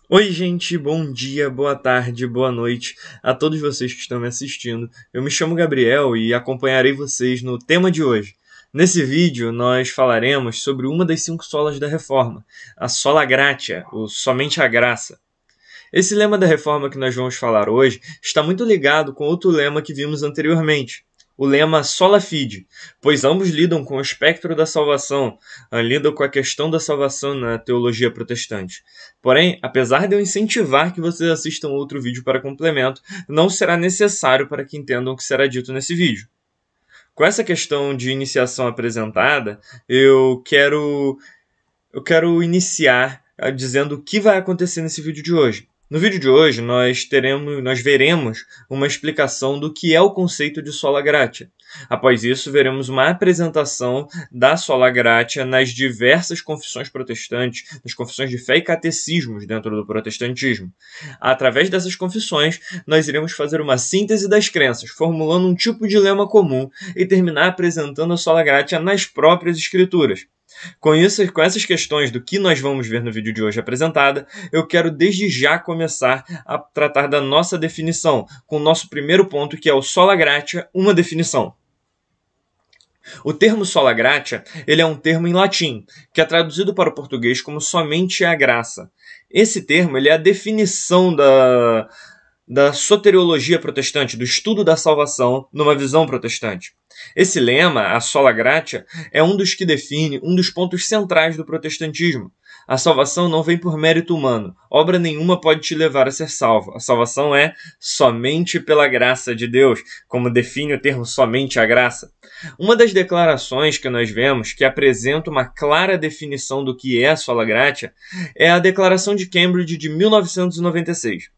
Oi, gente, bom dia, boa tarde, boa noite a todos vocês que estão me assistindo. Eu me chamo Gabriel e acompanharei vocês no tema de hoje. Nesse vídeo, nós falaremos sobre uma das 5 solas da Reforma, a sola gratia, ou somente a graça. Esse lema da Reforma que nós vamos falar hoje está muito ligado com outro lema que vimos anteriormente, o lema sola fide, pois ambos lidam com o espectro da salvação, lidam com a questão da salvação na teologia protestante. Porém, apesar de eu incentivar que vocês assistam outro vídeo para complemento, não será necessário para que entendam o que será dito nesse vídeo. Com essa questão de iniciação apresentada, eu quero iniciar dizendo o que vai acontecer nesse vídeo de hoje. No vídeo de hoje, nós veremos uma explicação do que é o conceito de sola gratia. Após isso, veremos uma apresentação da sola gratia nas diversas confissões protestantes, nas confissões de fé e catecismos dentro do protestantismo. Através dessas confissões, nós iremos fazer uma síntese das crenças, formulando um tipo de lema comum e terminar apresentando a sola gratia nas próprias escrituras. Com essas questões do que nós vamos ver no vídeo de hoje apresentada, eu quero desde já começar a tratar da nossa definição, com o nosso primeiro ponto, que é o sola gratia, uma definição. O termo sola gratia, ele é um termo em latim, que é traduzido para o português como somente a graça. Esse termo ele é a definição da soteriologia protestante, do estudo da salvação numa visão protestante. Esse lema, a sola gratia, é um dos que define um dos pontos centrais do protestantismo. A salvação não vem por mérito humano. Obra nenhuma pode te levar a ser salvo. A salvação é somente pela graça de Deus, como define o termo somente a graça. Uma das declarações que nós vemos que apresenta uma clara definição do que é a sola gratia é a Declaração de Cambridge de 1996.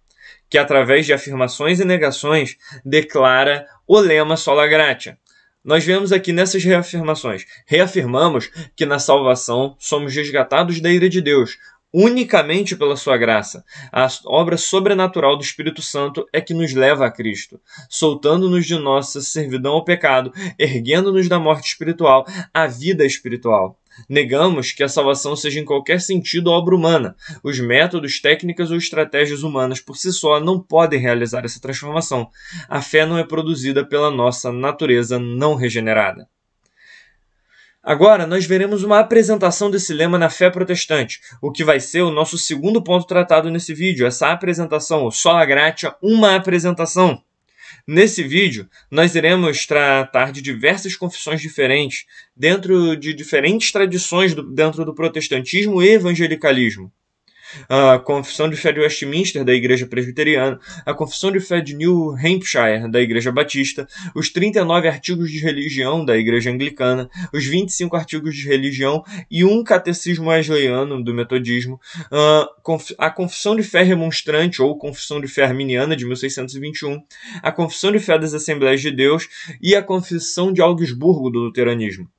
Que através de afirmações e negações declara o lema sola gratia. Nós vemos aqui nessas reafirmações, reafirmamos que na salvação somos resgatados da ira de Deus, unicamente pela sua graça. A obra sobrenatural do Espírito Santo é que nos leva a Cristo, soltando-nos de nossa servidão ao pecado, erguendo-nos da morte espiritual à vida espiritual. Negamos que a salvação seja em qualquer sentido obra humana. Os métodos, técnicas ou estratégias humanas por si só não podem realizar essa transformação. A fé não é produzida pela nossa natureza não regenerada. Agora, nós veremos uma apresentação desse lema na fé protestante, o que vai ser o nosso segundo ponto tratado nesse vídeo. Essa apresentação, o sola gratia, uma apresentação. Nesse vídeo, nós iremos tratar de diversas confissões diferentes, dentro de diferentes tradições dentro do protestantismo e evangelicalismo. A Confissão de Fé de Westminster, da Igreja Presbiteriana, a Confissão de Fé de New Hampshire, da Igreja Batista, os 39 artigos de religião da Igreja Anglicana, os 25 artigos de religião e um catecismo wesleyano do metodismo, a Confissão de Fé Remonstrante, ou Confissão de Fé Arminiana, de 1621, a Confissão de Fé das Assembleias de Deus e a Confissão de Augsburgo, do luteranismo.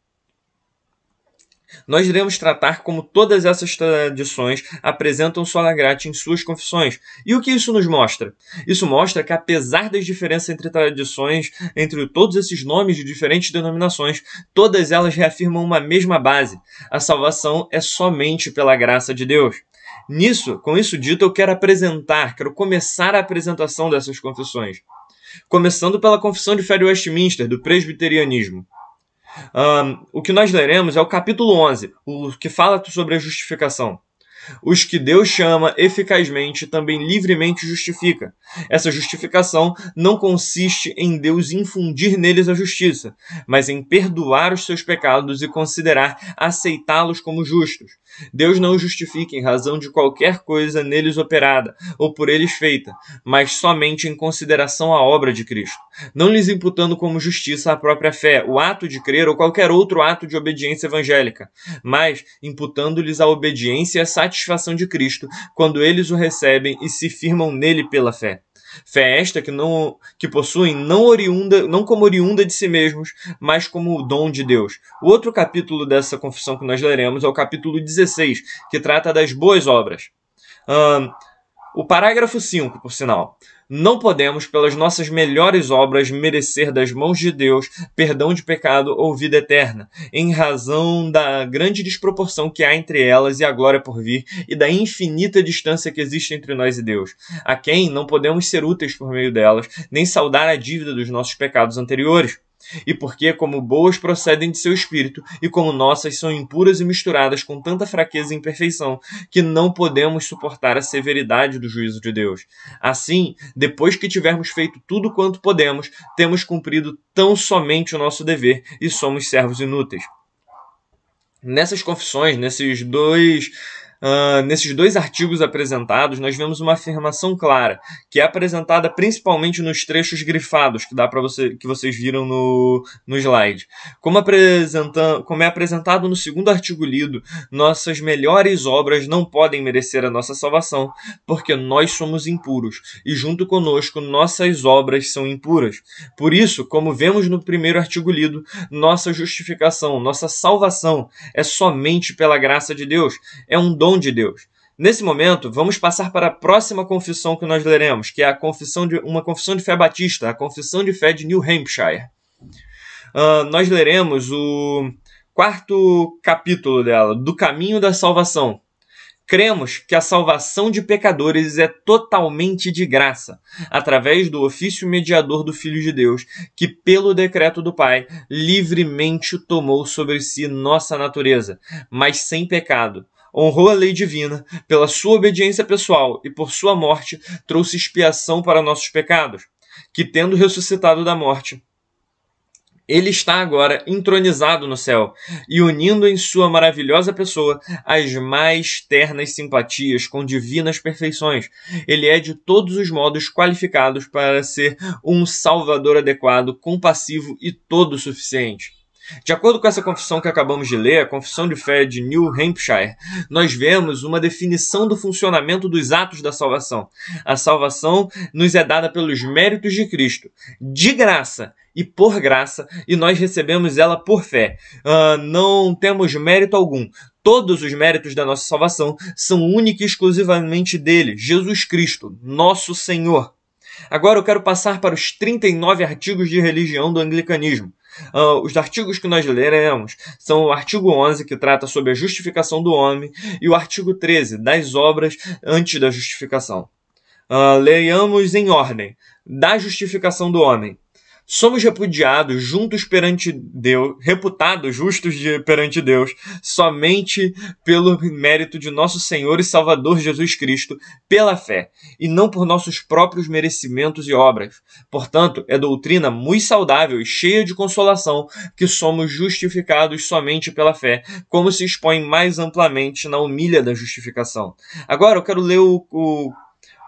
Nós iremos tratar como todas essas tradições apresentam sola gratia em suas confissões. E o que isso nos mostra? Isso mostra que, apesar das diferenças entre tradições, entre todos esses nomes de diferentes denominações, todas elas reafirmam uma mesma base. A salvação é somente pela graça de Deus. Com isso dito, eu quero começar a apresentação dessas confissões. Começando pela Confissão de Fé de Westminster, do presbiterianismo. O que nós leremos é o capítulo 11, o que fala sobre a justificação. Os que Deus chama eficazmente também livremente justifica. Essa justificação não consiste em Deus infundir neles a justiça, mas em perdoar os seus pecados e considerar aceitá-los como justos. Deus não os justifica em razão de qualquer coisa neles operada ou por eles feita, mas somente em consideração à obra de Cristo, não lhes imputando como justiça a própria fé, o ato de crer ou qualquer outro ato de obediência evangélica, mas imputando-lhes a obediência e a satisfação de Cristo quando eles o recebem e se firmam nele pela fé. Fé esta que possuem não como oriunda de si mesmos, mas como o dom de Deus. O outro capítulo dessa confissão que nós leremos é o capítulo 16, que trata das boas obras. O parágrafo 5, por sinal. Não podemos, pelas nossas melhores obras, merecer das mãos de Deus perdão de pecado ou vida eterna, em razão da grande desproporção que há entre elas e a glória por vir, e da infinita distância que existe entre nós e Deus, a quem não podemos ser úteis por meio delas, nem saldar a dívida dos nossos pecados anteriores. E porque, como boas procedem de seu espírito, e como nossas são impuras e misturadas com tanta fraqueza e imperfeição, que não podemos suportar a severidade do juízo de Deus. Assim, depois que tivermos feito tudo quanto podemos, temos cumprido tão somente o nosso dever e somos servos inúteis. Nessas confissões, nesses dois artigos apresentados, nós vemos uma afirmação clara, que é apresentada principalmente nos trechos grifados, que vocês viram no slide. Como é apresentado no segundo artigo lido, nossas melhores obras não podem merecer a nossa salvação, porque nós somos impuros, e junto conosco nossas obras são impuras. Por isso, como vemos no primeiro artigo lido, nossa justificação, nossa salvação é somente pela graça de Deus, é um dom de Deus. Nesse momento, vamos passar para a próxima confissão que nós leremos, que é uma confissão de fé batista, a Confissão de Fé de New Hampshire. Nós leremos o 4º capítulo dela, do caminho da salvação. Cremos que a salvação de pecadores é totalmente de graça, através do ofício mediador do Filho de Deus, que pelo decreto do Pai, livremente tomou sobre si nossa natureza, mas sem pecado. Honrou a lei divina, pela sua obediência pessoal e por sua morte trouxe expiação para nossos pecados, que tendo ressuscitado da morte, ele está agora entronizado no céu e unindo em sua maravilhosa pessoa as mais ternas simpatias com divinas perfeições. Ele é de todos os modos qualificado para ser um salvador adequado, compassivo e todo suficiente. De acordo com essa confissão que acabamos de ler, a Confissão de Fé de New Hampshire, nós vemos uma definição do funcionamento dos atos da salvação. A salvação nos é dada pelos méritos de Cristo, de graça e por graça, e nós recebemos ela por fé. Não temos mérito algum. Todos os méritos da nossa salvação são únicos e exclusivamente dele, Jesus Cristo, nosso Senhor. Agora eu quero passar para os 39 artigos de religião do anglicanismo. Os artigos que nós leremos são o artigo 11, que trata sobre a justificação do homem, e o artigo 13, das obras antes da justificação. Leiamos em ordem. Da justificação do homem. Somos reputados justos perante Deus, perante Deus, somente pelo mérito de nosso Senhor e Salvador Jesus Cristo, pela fé, e não por nossos próprios merecimentos e obras. Portanto, é doutrina muito saudável e cheia de consolação que somos justificados somente pela fé, como se expõe mais amplamente na humilha da justificação. Agora eu quero ler o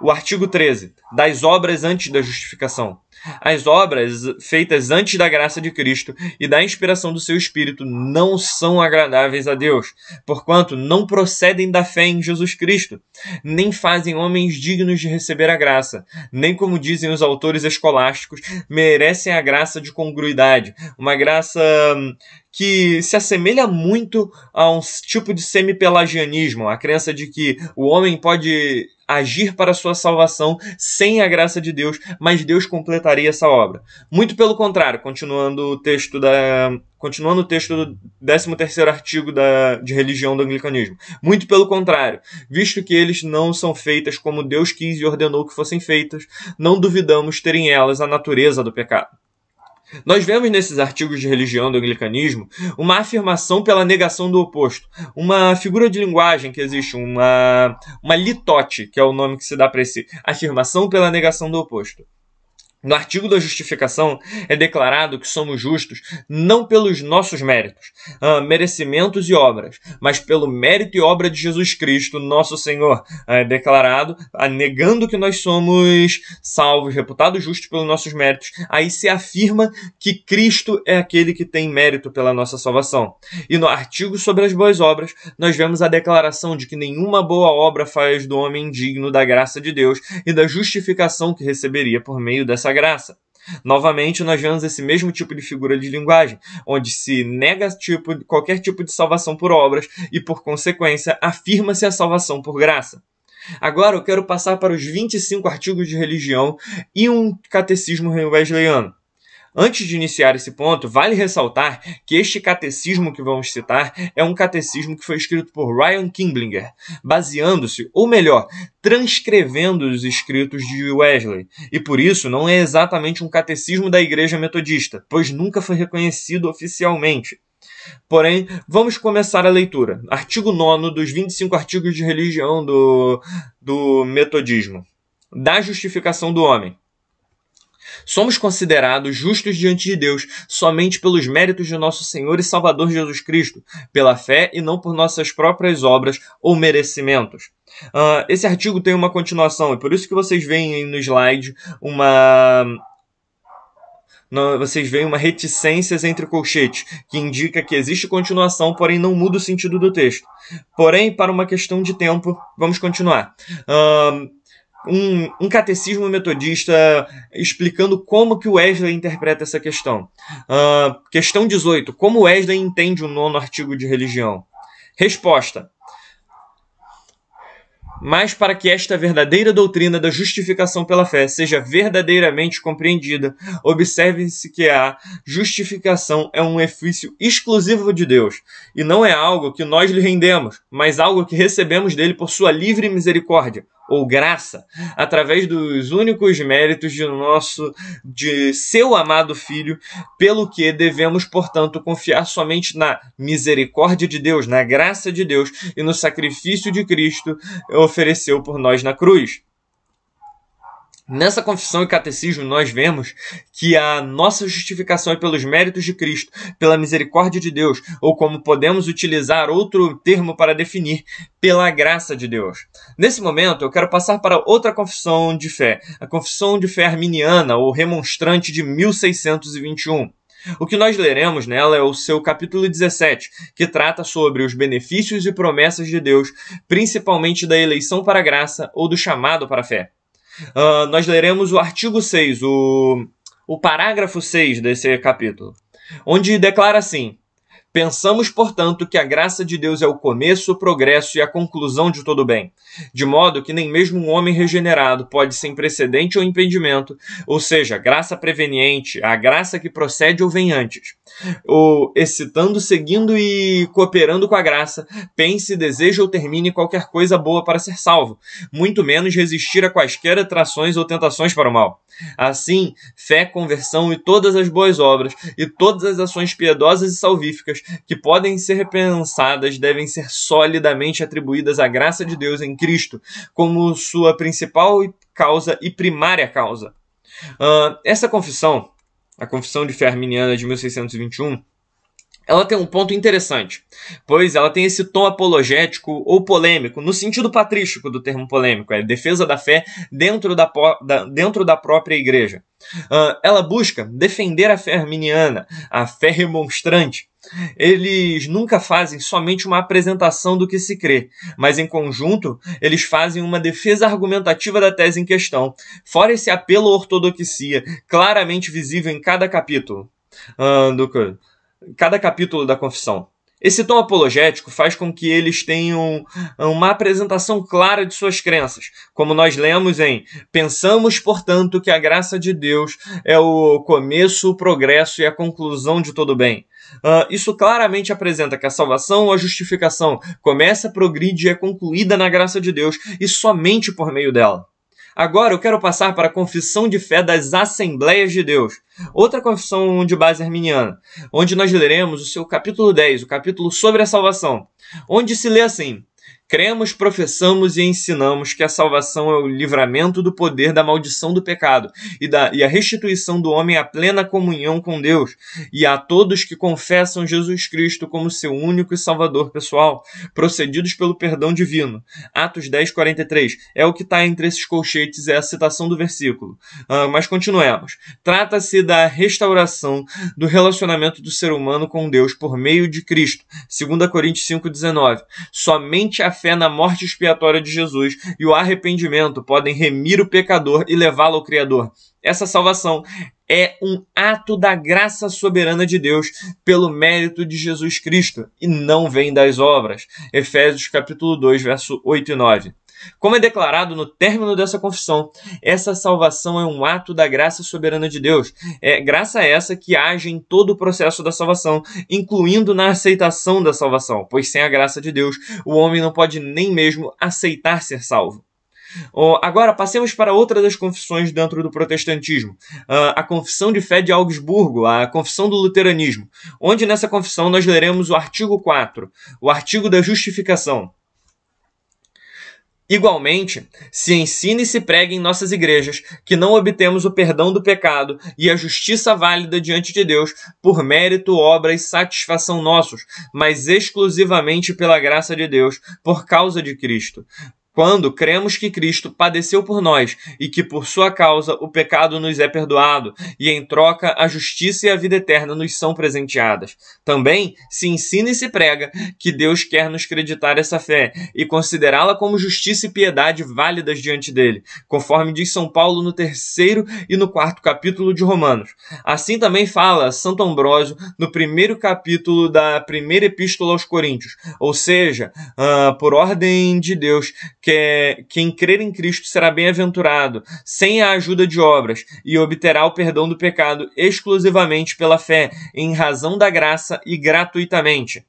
artigo 13, das obras antes da justificação. As obras feitas antes da graça de Cristo e da inspiração do seu Espírito não são agradáveis a Deus, porquanto não procedem da fé em Jesus Cristo, nem fazem homens dignos de receber a graça, nem, como dizem os autores escolásticos, merecem a graça de congruidade, uma graça que se assemelha muito a um tipo de semi-pelagianismo, a crença de que o homem pode agir para a sua salvação sem a graça de Deus, mas Deus completaria essa obra. Muito pelo contrário, continuando o texto do 13º artigo de religião do anglicanismo. Muito pelo contrário, visto que eles não são feitas como Deus quis e ordenou que fossem feitas, não duvidamos ter em elas a natureza do pecado. Nós vemos nesses artigos de religião do anglicanismo uma afirmação pela negação do oposto, uma figura de linguagem que existe, uma litote, que é o nome que se dá para esse afirmação pela negação do oposto. No artigo da justificação é declarado que somos justos não pelos nossos méritos, merecimentos e obras, mas pelo mérito e obra de Jesus Cristo, nosso Senhor. É declarado, negando que nós somos salvos, reputados justos pelos nossos méritos, aí se afirma que Cristo é aquele que tem mérito pela nossa salvação. E no artigo sobre as boas obras, nós vemos a declaração de que nenhuma boa obra faz do homem digno da graça de Deus e da justificação que receberia por meio dessa graça. Novamente, nós vemos esse mesmo tipo de figura de linguagem, onde se nega qualquer tipo de salvação por obras e, por consequência, afirma-se a salvação por graça. Agora eu quero passar para os 25 artigos de religião e um catecismo wesleyano. Antes de iniciar esse ponto, vale ressaltar que este catecismo que vamos citar é um catecismo que foi escrito por Ryan Kinblinger, baseando-se, ou melhor, transcrevendo os escritos de Wesley, e por isso não é exatamente um catecismo da Igreja Metodista, pois nunca foi reconhecido oficialmente. Porém, vamos começar a leitura. Artigo 9 dos 25 artigos de religião do metodismo. Da justificação do homem. Somos considerados justos diante de Deus somente pelos méritos de nosso Senhor e Salvador Jesus Cristo, pela fé e não por nossas próprias obras ou merecimentos. Esse artigo tem uma continuação, e por isso que vocês veem aí no slide vocês veem uma reticências entre colchetes, que indica que existe continuação, porém não muda o sentido do texto. Porém, para uma questão de tempo, vamos continuar. Um catecismo metodista explicando como que Wesley interpreta essa questão. Questão 18. Como Wesley entende o 9º artigo de religião? Resposta. Mas para que esta verdadeira doutrina da justificação pela fé seja verdadeiramente compreendida, observe-se que a justificação é um ofício exclusivo de Deus, e não é algo que nós lhe rendemos, mas algo que recebemos dele por sua livre misericórdia, ou graça, através dos únicos méritos de seu amado Filho, pelo que devemos, portanto, confiar somente na misericórdia de Deus, na graça de Deus e no sacrifício de Cristo ofereceu por nós na cruz. Nessa confissão e catecismo nós vemos que a nossa justificação é pelos méritos de Cristo, pela misericórdia de Deus, ou como podemos utilizar outro termo para definir, pela graça de Deus. Nesse momento eu quero passar para outra confissão de fé, a confissão de fé arminiana ou remonstrante de 1621. O que nós leremos nela é o seu capítulo 17, que trata sobre os benefícios e promessas de Deus, principalmente da eleição para a graça ou do chamado para a fé. Nós leremos o artigo 6, o parágrafo 6 desse capítulo, onde declara assim: pensamos, portanto, que a graça de Deus é o começo, o progresso e a conclusão de todo bem, de modo que nem mesmo um homem regenerado pode sem precedente ou impedimento, ou seja, graça preveniente, a graça que procede ou vem antes, ou excitando, seguindo e cooperando com a graça, pense, deseje ou termine qualquer coisa boa para ser salvo, muito menos resistir a quaisquer atrações ou tentações para o mal. Assim, fé, conversão e todas as boas obras e todas as ações piedosas e salvíficas que podem ser repensadas devem ser solidamente atribuídas à graça de Deus em Cristo como sua principal causa e primária causa. Essa confissão, a confissão de fé arminiana de 1621, ela tem um ponto interessante, pois ela tem esse tom apologético ou polêmico, no sentido patrístico do termo polêmico, é defesa da fé dentro da própria igreja. Ela busca defender a fé arminiana, a fé remonstrante. Eles nunca fazem somente uma apresentação do que se crê, mas em conjunto eles fazem uma defesa argumentativa da tese em questão, fora esse apelo à ortodoxia, claramente visível em cada capítulo da confissão. Esse tom apologético faz com que eles tenham uma apresentação clara de suas crenças, como nós lemos em pensamos, portanto, que a graça de Deus é o começo, o progresso e a conclusão de todo bem. Isso claramente apresenta que a salvação ou a justificação começa, progride e é concluída na graça de Deus e somente por meio dela. Agora eu quero passar para a confissão de fé das Assembleias de Deus, outra confissão de base arminiana, onde nós leremos o seu capítulo 10, o capítulo sobre a salvação, onde se lê assim: cremos, professamos e ensinamos que a salvação é o livramento do poder da maldição do pecado e a restituição do homem à plena comunhão com Deus e a todos que confessam Jesus Cristo como seu único e salvador pessoal, procedidos pelo perdão divino. Atos 10, 43. É o que está entre esses colchetes, é a citação do versículo. Mas continuemos. Trata-se da restauração do relacionamento do ser humano com Deus por meio de Cristo. 2 Coríntios 5, 19. Somente a fé na morte expiatória de Jesus e o arrependimento podem remir o pecador e levá-lo ao Criador. Essa salvação é um ato da graça soberana de Deus pelo mérito de Jesus Cristo e não vem das obras. Efésios capítulo 2, verso 8 e 9. Como é declarado no término dessa confissão, essa salvação é um ato da graça soberana de Deus. É graça essa que age em todo o processo da salvação, incluindo na aceitação da salvação, pois sem a graça de Deus, o homem não pode nem mesmo aceitar ser salvo. Agora, passemos para outra das confissões dentro do protestantismo, a Confissão de Fé de Augsburgo, a Confissão do Luteranismo, onde nessa confissão nós leremos o artigo 4, o artigo da justificação. Igualmente, se ensina e se prega em nossas igrejas que não obtemos o perdão do pecado e a justiça válida diante de Deus por mérito, obra e satisfação nossos, mas exclusivamente pela graça de Deus, por causa de Cristo. Quando cremos que Cristo padeceu por nós e que por sua causa o pecado nos é perdoado e em troca a justiça e a vida eterna nos são presenteadas. Também se ensina e se prega que Deus quer nos creditar essa fé e considerá-la como justiça e piedade válidas diante dele, conforme diz São Paulo no 3º e no 4º capítulo de Romanos. Assim também fala Santo Ambrósio no 1º capítulo da primeira epístola aos Coríntios, ou seja, por ordem de Deus, que quem crer em Cristo será bem-aventurado, sem a ajuda de obras, e obterá o perdão do pecado exclusivamente pela fé, em razão da graça e gratuitamente.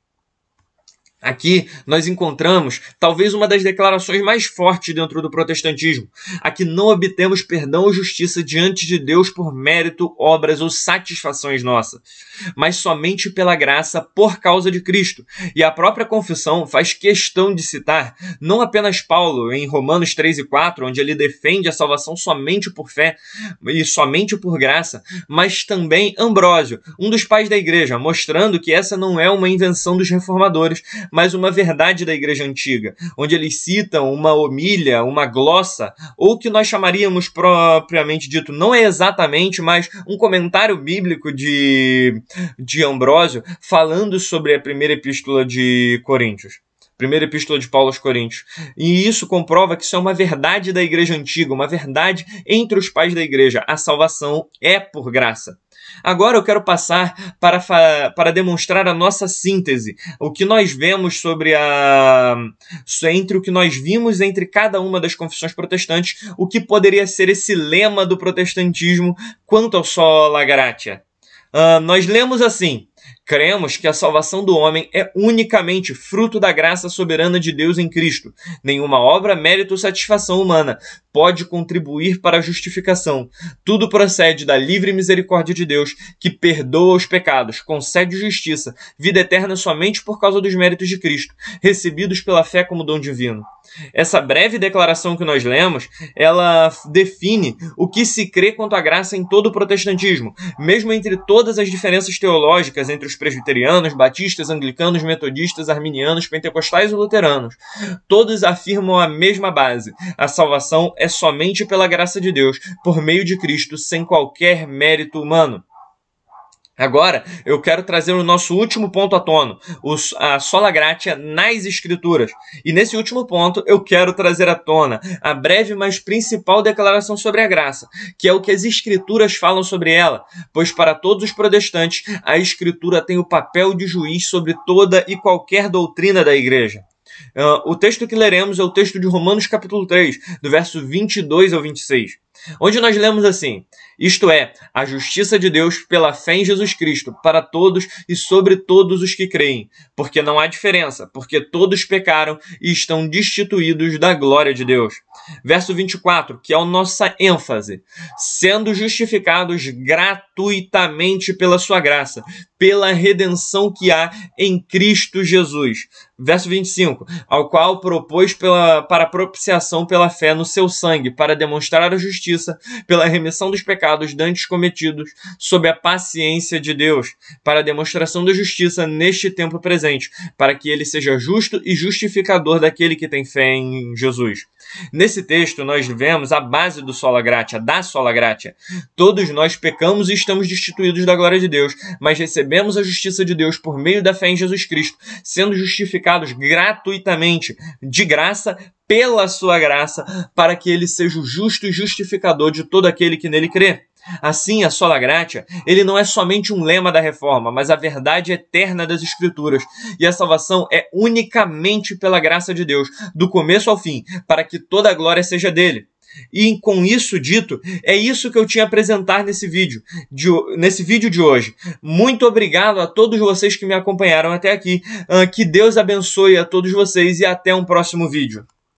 Aqui nós encontramos talvez uma das declarações mais fortes dentro do protestantismo, a que não obtemos perdão ou justiça diante de Deus por mérito, obras ou satisfações nossas, mas somente pela graça por causa de Cristo. E a própria confissão faz questão de citar não apenas Paulo em Romanos 3 e 4, onde ele defende a salvação somente por fé e somente por graça, mas também Ambrósio, um dos pais da igreja, mostrando que essa não é uma invenção dos reformadores, mas uma verdade da igreja antiga, onde eles citam uma homília, uma glossa, ou que nós chamaríamos propriamente dito, não é exatamente, mas um comentário bíblico de Ambrósio, falando sobre a primeira epístola de Coríntios. Primeira epístola de Paulo aos Coríntios. E isso comprova que isso é uma verdade da igreja antiga, uma verdade entre os pais da igreja. A salvação é por graça. Agora eu quero passar para demonstrar a nossa síntese, o que nós vemos entre o que nós vimos entre cada uma das confissões protestantes, o que poderia ser esse lema do protestantismo quanto ao sola gratia. Nós lemos assim: cremos que a salvação do homem é unicamente fruto da graça soberana de Deus em Cristo. Nenhuma obra, mérito ou satisfação humana pode contribuir para a justificação. Tudo procede da livre misericórdia de Deus, que perdoa os pecados, concede justiça, vida eterna somente por causa dos méritos de Cristo, recebidos pela fé como dom divino. Essa breve declaração que nós lemos, ela define o que se crê quanto à graça em todo o protestantismo, mesmo entre todas as diferenças teológicas entre os presbiterianos, batistas, anglicanos, metodistas, arminianos, pentecostais e luteranos. Todos afirmam a mesma base: a salvação é somente pela graça de Deus, por meio de Cristo, sem qualquer mérito humano. Agora, eu quero trazer o nosso último ponto à tona, a sola gratia nas Escrituras. E nesse último ponto, eu quero trazer à tona a breve, mas principal declaração sobre a graça, que é o que as Escrituras falam sobre ela, pois para todos os protestantes, a Escritura tem o papel de juiz sobre toda e qualquer doutrina da Igreja. O texto que leremos é o texto de Romanos capítulo 3, do verso 22 ao 26. Onde nós lemos assim: isto é, a justiça de Deus pela fé em Jesus Cristo, para todos e sobre todos os que creem, porque não há diferença, porque todos pecaram e estão destituídos da glória de Deus. Verso 24, que é a nossa ênfase: sendo justificados gratuitamente pela sua graça, pela redenção que há em Cristo Jesus. Verso 25, ao qual propôs para propiciação pela fé no seu sangue, para demonstrar a justiça, pela remissão dos pecados dantes cometidos, sob a paciência de Deus, para a demonstração da justiça neste tempo presente, para que ele seja justo e justificador daquele que tem fé em Jesus. Nesse texto, nós vemos a base do sola gratia, da sola gratia. Todos nós pecamos e estamos destituídos da glória de Deus, mas recebemos a justiça de Deus por meio da fé em Jesus Cristo, sendo justificados gratuitamente, de graça, pela sua graça, para que ele seja o justo e justificador de todo aquele que nele crê. Assim, a sola gratia, ele não é somente um lema da reforma, mas a verdade eterna das Escrituras. E a salvação é unicamente pela graça de Deus, do começo ao fim, para que toda a glória seja dele. E com isso dito, é isso que eu tinha a apresentar nesse vídeo de hoje. Muito obrigado a todos vocês que me acompanharam até aqui. Que Deus abençoe a todos vocês e até um próximo vídeo.